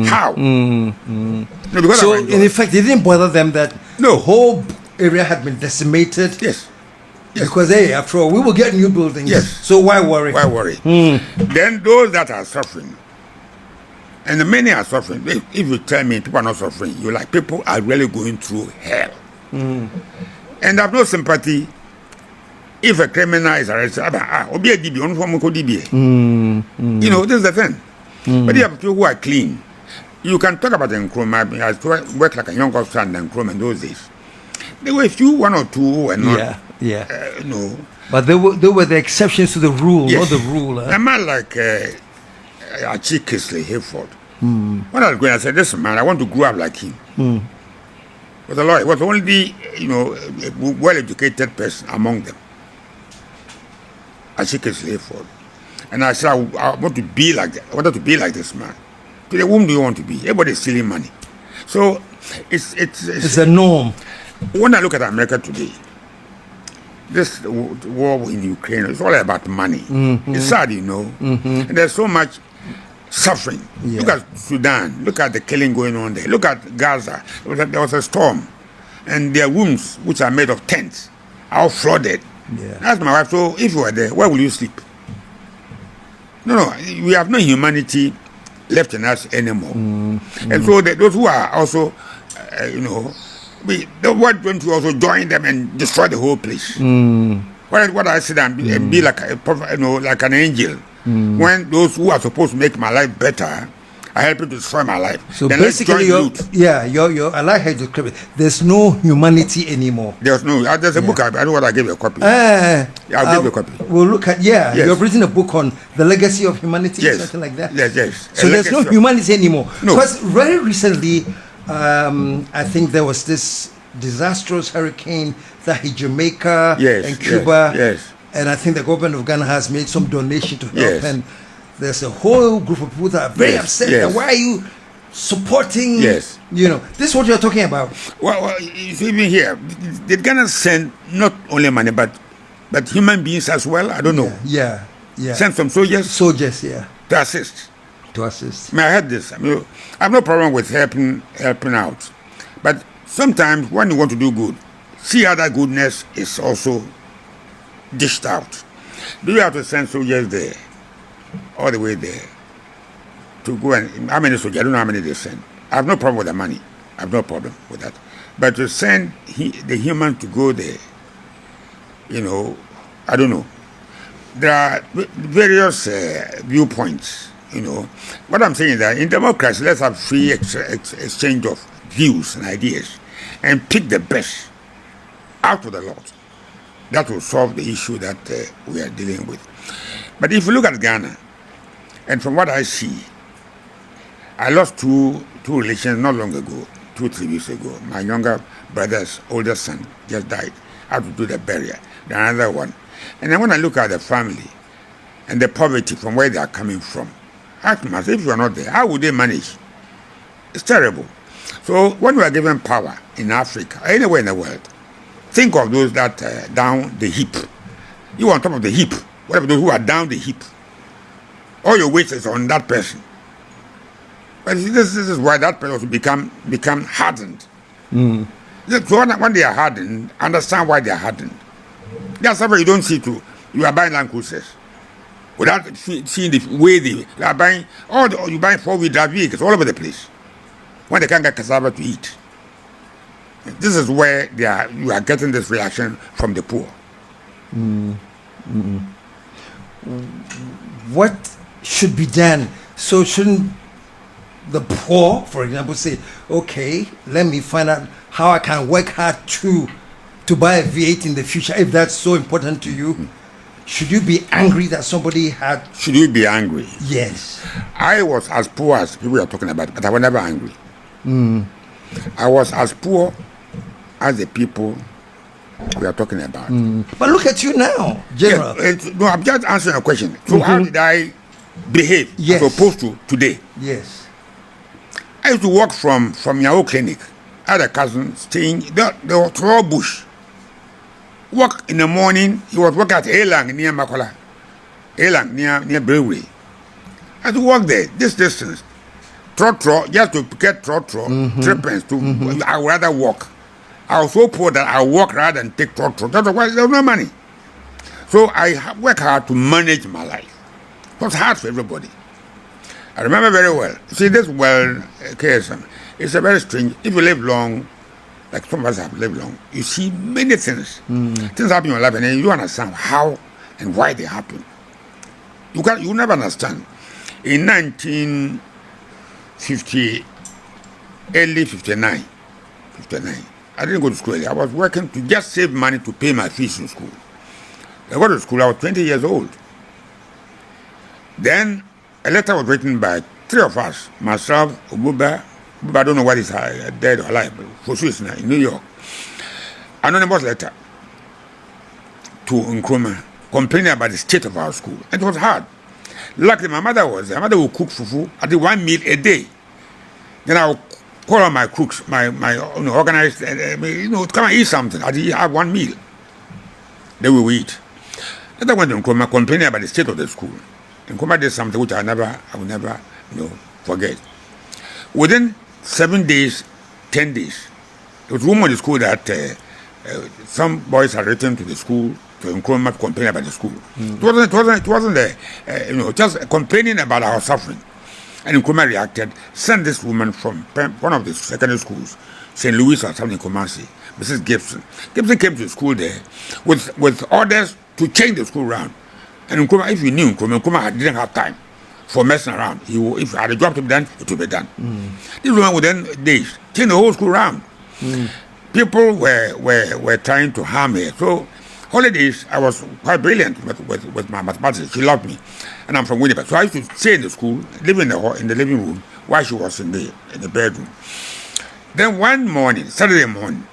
How? No, so, in effect, it didn't bother them that the whole area had been decimated. Yes. Because, hey, after all, we will get new buildings. Yes. So why worry? Why worry? Then those that are suffering, and the many are suffering. If you tell me people are not suffering, you're like, people are really going through hell. And I have no sympathy if a criminal is arrested. This is the thing. But you have people who are clean. You can talk about Nkrumah. I worked like a young officer in Nkrumah in those days. There were a few, one or two who were not. No. But they were the exceptions to the rule, not the rule. A man like Achie Kisley Hayford. When I was going, I said, "This man, I want to grow up like him." But the lawyer was only, a well-educated person among them. Achie Kisley Hayford, and I said, "I want to be like that. I wanted to be like this man." Today, whom do you want to be? Everybody's stealing money, so it's a norm. When I look at America today, this war in Ukraine is all about money. It's sad, and there's so much suffering. Look at Sudan. Look at the killing going on there. Look at Gaza. There was a storm, and their rooms, which are made of tents, are all flooded. Ask my wife, so if you were there, where will you sleep? No, we have no humanity left in us anymore. And so those who are also, why don't you also join them and destroy the whole place? What I said and be like like an angel when those who are supposed to make my life better I help you to destroy my life. So then let's basically, join loot. I like how you describe it. There's no humanity anymore. There's a book. I don't want to give you a copy. I'll I'll give you a copy. We'll look at Yes. You've written a book on the legacy of humanity, Yes. something like that. Yes. So there's no humanity anymore. No. Because very recently, I think there was this disastrous hurricane that hit Jamaica and Cuba. Yes. And I think the government of Ghana has made some donation to help. Yes. And there's a whole group of people that are very upset. Yes. That why are you supporting? Yes. This is what you're talking about. Well, even here, did Ghana send not only money but human beings as well? I don't know. Yeah. Send some soldiers To assist. to assist. I heard this. I have no problem with helping out, but sometimes when you want to do good, see how that goodness is also dished out. Do you have to send soldiers there, all the way there, to go and how many soldiers? I don't know how many they send. I have no problem with the money. I have no problem with that. But to send the human to go there, I don't know. There are various viewpoints. What I'm saying is that in democracy, let's have free exchange of views and ideas, and pick the best out of the lot. That will solve the issue that we are dealing with. But if you look at Ghana, and from what I see, I lost two relations not long ago, 2-3 weeks ago. My younger brother's older son just died. I had to do the burial. Then another one. And then when I look at the family and the poverty from where they are coming from, I ask myself, if you are not there, how would they manage? It's terrible. So when we are given power in Africa, anywhere in the world, think of those that down the heap. You on top of the heap. What about those who are down the heap? All your weight is on that person. But this is why that person will become hardened. So when they are hardened, understand why they are hardened. That's something you don't see too. You are buying Land Cruisers without seeing the way they are buying. You buy 4-wheel drive vehicles all over the place when they can't get cassava to eat. This is where you are getting this reaction from the poor. What should be done? So shouldn't the poor, for example, say, okay, let me find out how I can work hard to buy a V8 in the future, if that's so important to you? Should you be angry that somebody had... Should you be angry? Yes. I was as poor as people are talking about, but I was never angry. I was as poor as the people we are talking about. But look at you now, General. No, I'm just answering a question. So how did I behave as opposed to today? Yes. I used to walk from Yahoo Clinic. I had a cousin staying the Toro Bush. Walk in the morning. He was working at Elang near Makola. Elang near Brig. I had to walk there, this distance. Trotro, just to get Trotro, trippings. I would rather walk. I was so poor that I walk rather than take Trotro. That's why there was no money. So I work hard to manage my life. It was hard for everybody. I remember very well. See, this case, it's a very strange. If you live long, like some of us have lived long, you see many things. Things happen in your life, and then you don't understand how and why they happen. You never understand. In 1950, early 59, I didn't go to school early. I was working to just save money to pay my fees in school. I got to school, I was 20 years old. Then a letter was written by 3 of us, myself, Obuba, I don't know what is dead or alive, for sure it's in New York. Anonymous letter to Nkrumah complaining about the state of our school. And it was hard. Luckily, my mother would cook fufu at the 1 meal a day. Then I would call on my cooks, my organized, come and eat something. I did have 1 meal. Then we would eat. Then I went to Nkrumah complaining about the state of the school. Nkrumah did something which I will never forget. Within 7 days, 10 days, there was rumor in the school that some boys had written to the school to Nkrumah complaining about the school. It wasn't just complaining about our suffering. And Nkrumah reacted, sent this woman from one of the secondary schools, St. Louis or something in Kumasi, Mrs. Gibson. Gibson came to the school there with orders to change the school around. And Nkrumah, if you knew Nkrumah didn't have time. for messing around. If I had a job to be done, it would be done. This woman would then days change the whole school round. People were trying to harm her. So holidays, I was quite brilliant with my mathematics. She loved me, and I'm from Winnipeg. So I used to stay in the school, live in the living room while she was in the bedroom. Then one morning, Saturday morning,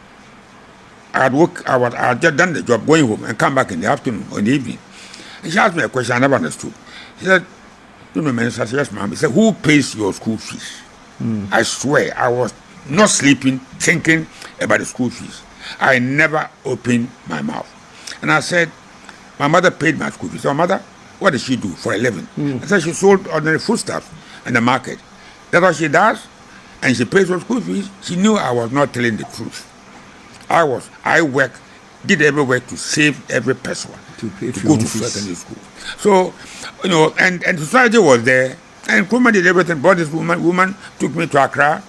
I had just done the job, going home and come back in the afternoon or in the evening. And she asked me a question I never understood. She said, Nunoo-Mensah, I said, yes, ma'am. She said, who pays your school fees? I swear, I was not sleeping, thinking about the school fees. I never opened my mouth. And I said, my mother paid my school fees. So, mother, what did she do for a living? I said, she sold ordinary foodstuffs in the market. That's what she does. And she pays her school fees. She knew I was not telling the truth. I did every work to save every person to go to secondary school. So, and society was there, and Nkrumah did everything. Brought this woman took me to Accra.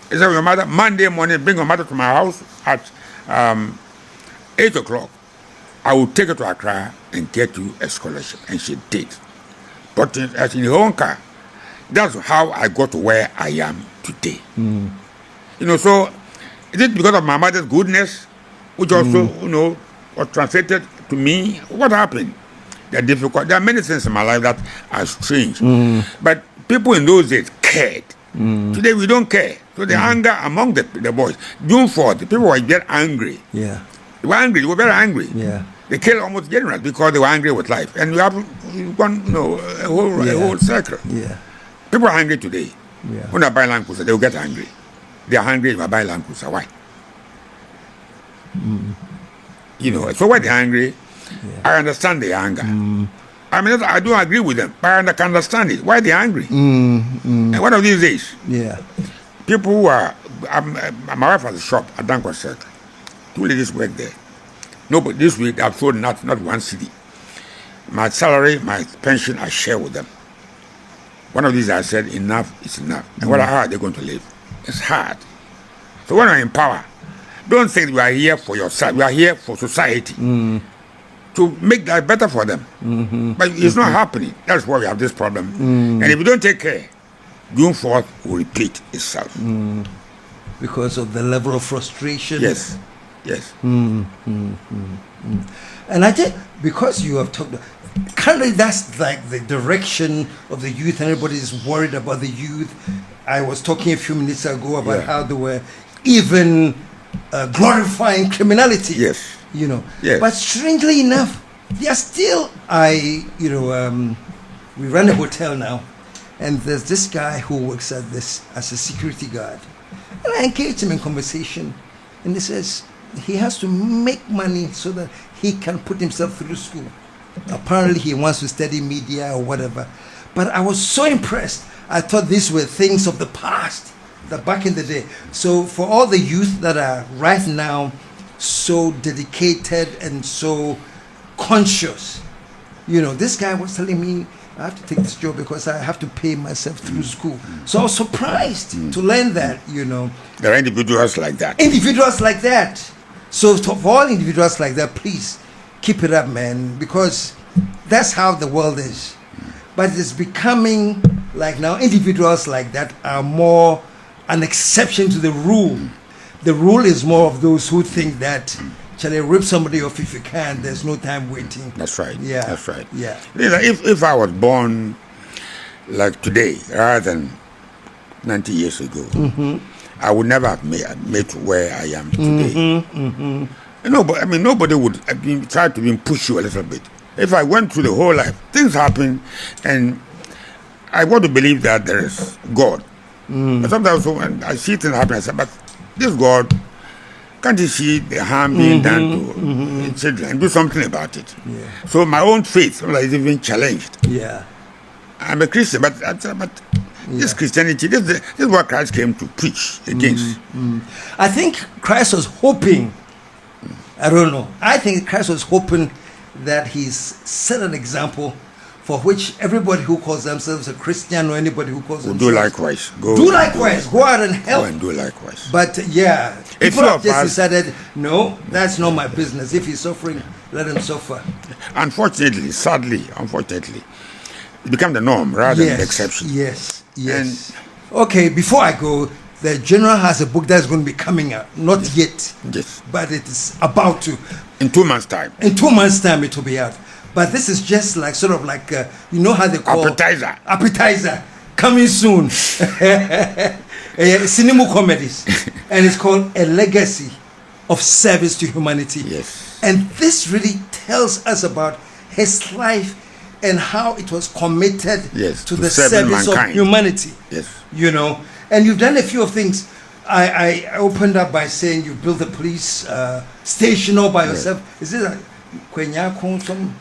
He said, your mother, Monday morning, bring your mother to my house at 8 o'clock. I will take her to Accra and get you a scholarship. And she did. But in her own car, that's how I got to where I am today. So is it because of my mother's goodness, which also, was translated to me? What happened? They're difficult. There are many things in my life that are strange. But people in those days cared. Today we don't care. So the anger among the boys. June 4th, the people were very angry. Yeah. They were angry. They were very angry. Yeah. They killed almost generals because they were angry with life. And you have a whole circle. Yeah. People are angry today. Yeah. When I buy Land Cruiser, they will get angry. They are angry if I buy Land Cruiser. Why? So when they're angry, I understand the anger. I mean, I don't agree with them, but I can understand it. Why they're angry? And one of these days, people who are, my wife has a shop at Danko Circle. 2 ladies work there. Nobody, this week I've sold not one cedi. My salary, my pension, I share with them. One of these I said, enough is enough. And how are they going to live? It's hard. So when you're in power, don't think we are here for yourself. We are here for society. To make life better for them. But it's not happening. That's why we have this problem. And if we don't take care, June 4th will repeat itself. Because of the level of frustration. Yes. And I think because you have talked, currently that's like the direction of the youth, and everybody is worried about the youth. I was talking a few minutes ago about how they were even glorifying criminality. Yes. But strangely enough, they are still. We run a hotel now, and there's this guy who works at this as a security guard, and I engaged him in conversation, and he says he has to make money so that he can put himself through school. Apparently, he wants to study media or whatever. But I was so impressed. I thought these were things of the past, that back in the day. So for all the youth that are right now so dedicated and so conscious, this guy was telling me, I have to take this job because I have to pay myself through school. So I was surprised to learn that, There are individuals like that. So for all individuals like that, please keep it up, man, because that's how the world is. But it's becoming like now individuals like that are more an exception to the rule. The rule is more of those who think that shall I rip somebody off if you can, there's no time waiting. That's right. Yeah. That's right. Yeah. If I was born like today rather than 90 years ago, I would never have made to where I am today. Nobody would try to push you a little bit. If I went through the whole life, things happen, and I want to believe that there is God. But sometimes when I see things happen, I say, but this God, can't you see the harm being done to children and do something about it? Yeah. So my own faith is even challenged. Yeah. I'm a Christian, but this Christianity, this is what Christ came to preach against. I think Christ was hoping, I don't know, I think Christ was hoping that he's set an example for which everybody who calls themselves a Christian or anybody who calls themselves... Do likewise. Go out and help. Go and do likewise. But people have just decided, no, that's not my business. If he's suffering, let him suffer. Unfortunately, It became the norm rather than the exception. Yes, yes. Okay, before I go, the general has a book that's going to be coming out. Not yet. Yes. But it is about to. In 2 months' time. In 2 months' time, it will be out. But this is just like sort of like you know how they call appetizer coming soon. Cinema comedies, and it's called A Legacy of Service to Humanity. Yes. And this really tells us about his life and how it was committed to the service of humanity. Yes. You know, and you've done a few things. I opened up by saying you built a police station all by yourself. Is it a Kwenyakun?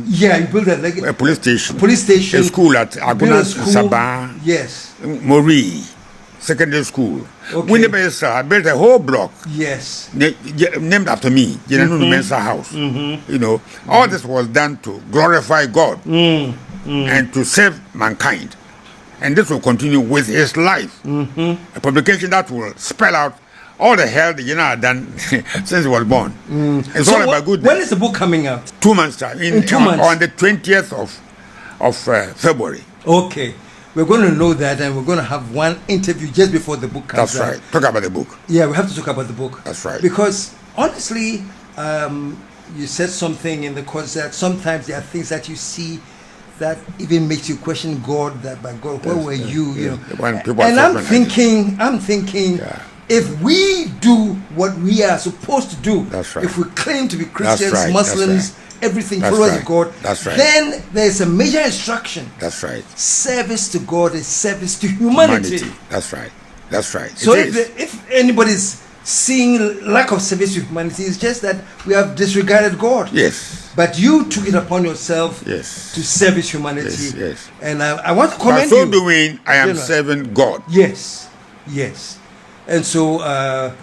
Yeah, you built a police station. Police station. A school at Aguna Sabah. Yes. Mori Secondary School. Okay. I built a whole block. Yes. Named after me, Nunoo-Mensah house. You know, all this was done to glorify God and to save mankind. And this will continue with his life. A publication that will spell out all the hell the general had done since he was born. It's all about goodness. When is the book coming out? 2 months' time. In 2 months. On the 20th of February. Okay. We're going to know that, and we're going to have one interview just before the book comes out. That's right. Talk about the book. Yeah, we have to talk about the book. That's right. Because honestly, you said something in the course that sometimes there are things that you see that even makes you question God. That by God, where were you? You know. When people and I'm thinking, if we do what we are supposed to do, that's right. If we claim to be Christians, right. Muslims, everything, that's followers right. of God, that's right. then there's a major instruction. That's right. Service to God is service to humanity. That's right. That's right. So if anybody's seeing lack of service to humanity, it's just that we have disregarded God. Yes. But you took it upon yourself to service humanity. Yes. And I want to commend you. By so doing, I am serving God. Yes. Yes. And so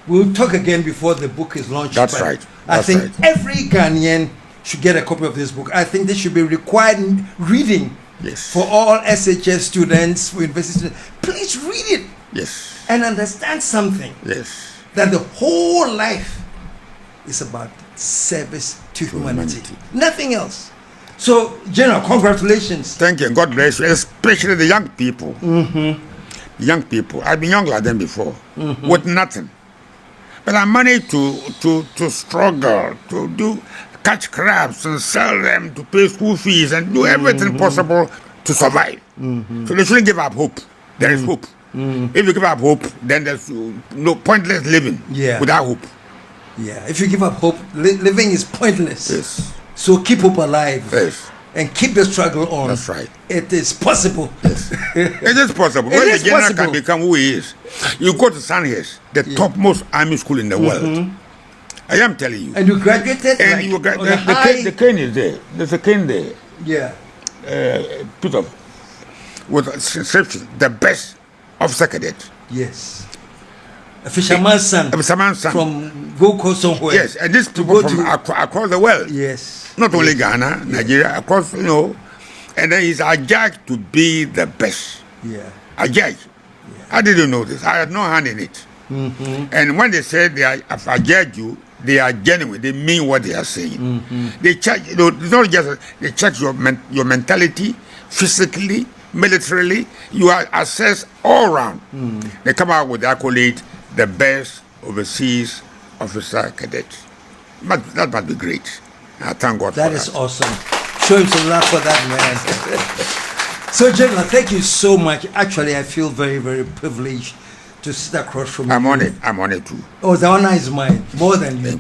we'll talk again before the book is launched. That's right. I think every Ghanaian should get a copy of this book. I think this should be required reading for all SHS students, for university students. Please read it. Yes. And understand something. Yes. That the whole life is about service to humanity. Nothing else. So, General, congratulations. Thank you. God bless you. Especially the young people. Young people. I've been young like them before. With nothing. But I managed to struggle, to catch crabs and sell them, to pay school fees and do everything possible to survive. So they shouldn't give up hope. There is hope. If you give up hope, then there's no pointless living without hope. Yeah, if you give up hope, living is pointless. Yes. So keep hope alive. Yes. And keep the struggle on. That's right. It is possible. Yes. It is possible. When the general can become who he is, you go to Sandhurst, the topmost army school in the world. I am telling you. And you graduated? And you the cane is there. There's a cane there. Yeah. Put up with inscription, the best officer cadet. Yes. A fisherman's son. A fisherman's son. From Gold Coast somewhere. Yes, and these people from across the world. Yes. Not only Ghana, Nigeria, across, you know. And then he's adjudged to be the best. Yeah. Adjudged. I didn't know this. I had no hand in it. And when they said they have adjudged you, they are genuine. They mean what they are saying. They check, you know, it's not just they check your mentality, physically, militarily. You are assessed all around. They come out with the accolade, the best overseas officer cadet. But that must be great. I thank God for that. That is awesome. Show him some love for that, man. So, General, thank you so much. Actually, I feel very, very privileged to sit across from you. I'm on it. I'm on it too. Oh, the honor is mine, more than you.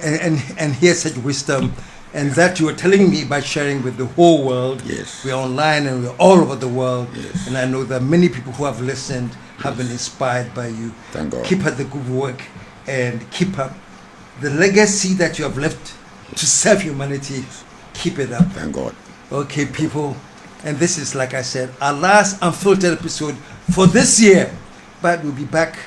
and hear such wisdom, and that you are telling me by sharing with the whole world. Yes. We're online and we're all over the world. Yes. And I know that many people who have listened have been inspired by you. Thank God. Keep up the good work and keep up the legacy that you have left to serve humanity. Keep it up. Thank God. Okay, people. And this is, like I said, our last unfiltered episode for this year. But we'll be back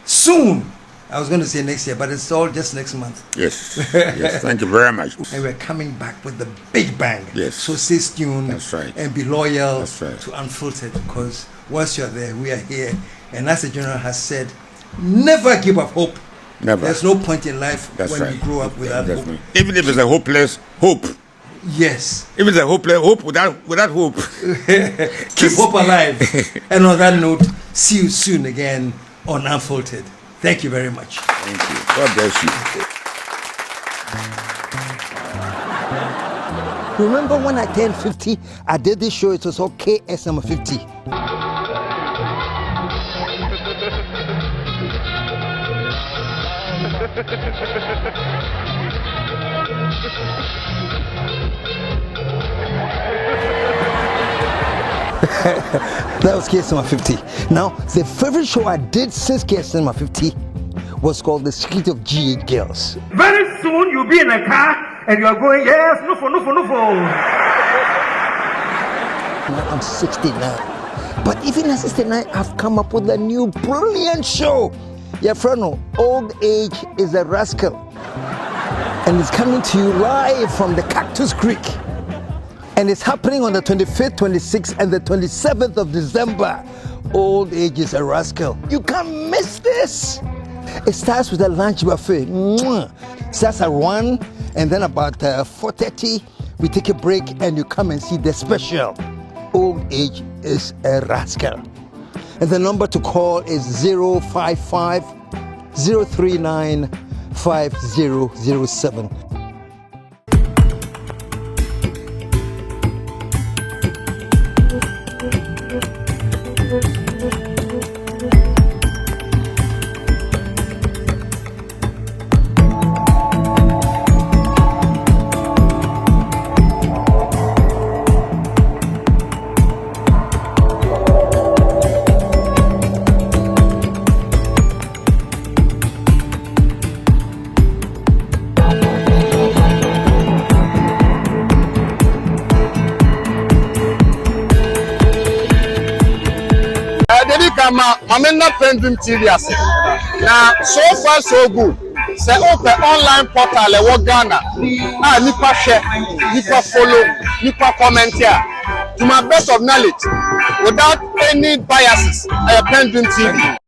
soon. I was going to say next year, but it's all just next month. Yes. Yes. Thank you very much. And we're coming back with the big bang. Yes. So stay tuned. That's right. And be loyal That's right. to Unfiltered, because once you're there, we are here. And as the General has said, never give up hope. Never. There's no point in life That's when right. you grow up without hope. Even if it's a hopeless hope. Yes. If it's a hope without hope. Keep hope alive. And on that note, see you soon again on Unfiltered. Thank you very much. Thank you. God bless you. Remember when I turned 50, I did this show, it was called KSM 50. That was KSM 50. Now, the favorite show I did since KSM 50 was called The Secret of GH Girls. Very soon you'll be in a car and you're going, yes, no for. Now I'm 69. But even at 69, I've come up with a new brilliant show. Your friend, Old Age is a Rascal. And it's coming to you live from the Cactus Creek. And it's happening on the 25th, 26th, and the 27th of December. Old Age is a Rascal. You can't miss this. It starts with a lunch buffet. Starts at 1, and then about 4:30, we take a break, and you come and see the special. Old Age is a Rascal. And the number to call is 055 039 5007. I'm not PENDREAM TV. Now, so far so good. Say open online portal le Ghana. Nipa share, nipa follow, nipa comment here. To my best of knowledge, without any biases, PENDREAM TV.